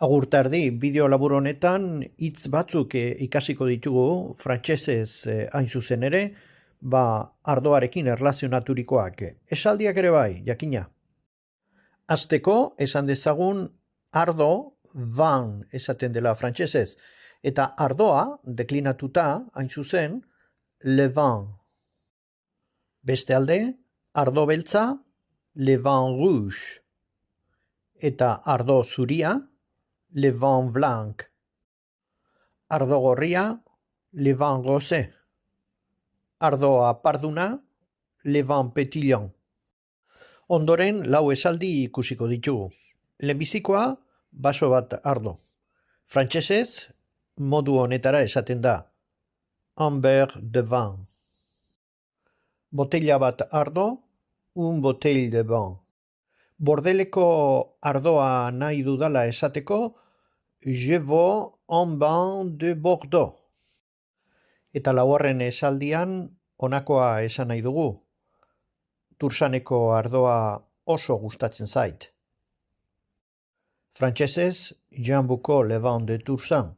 Agurtardi, bideo labur honetan hitz batzuk ikasiko ditugu frantsesez hain zuzen ere, ardoarekin erlazionaturikoak. Esaldiak ere bai, jakina. Hasteko, esan dezagun ardo, vin esaten dela frantsesez, eta ardoa, deklinatuta, hain zuzen, le vin. Beste alde, ardo beltza, le vin rouge. Eta ardo zuria, le vin blanc. Ardo gorria, le vin rosé. Ardoa parduna, le vin pétillant. Ondoren lau esaldi ikusiko ditugu. Lehenbizikoa, baso bat ardo. Frantsesez, modu honetara esaten da. Un verre de vin. Botella bat ardo, un botelle de vin. Bordeleko ardoa nahi dudala esateko, je veux un vin de Bordeaux. Eta laugarren esaldian honakoa esan nahi dugu. Tursaneko ardoa oso gustatzen zait. Frantsesez, j'aime beaucoup le vin de Tursan.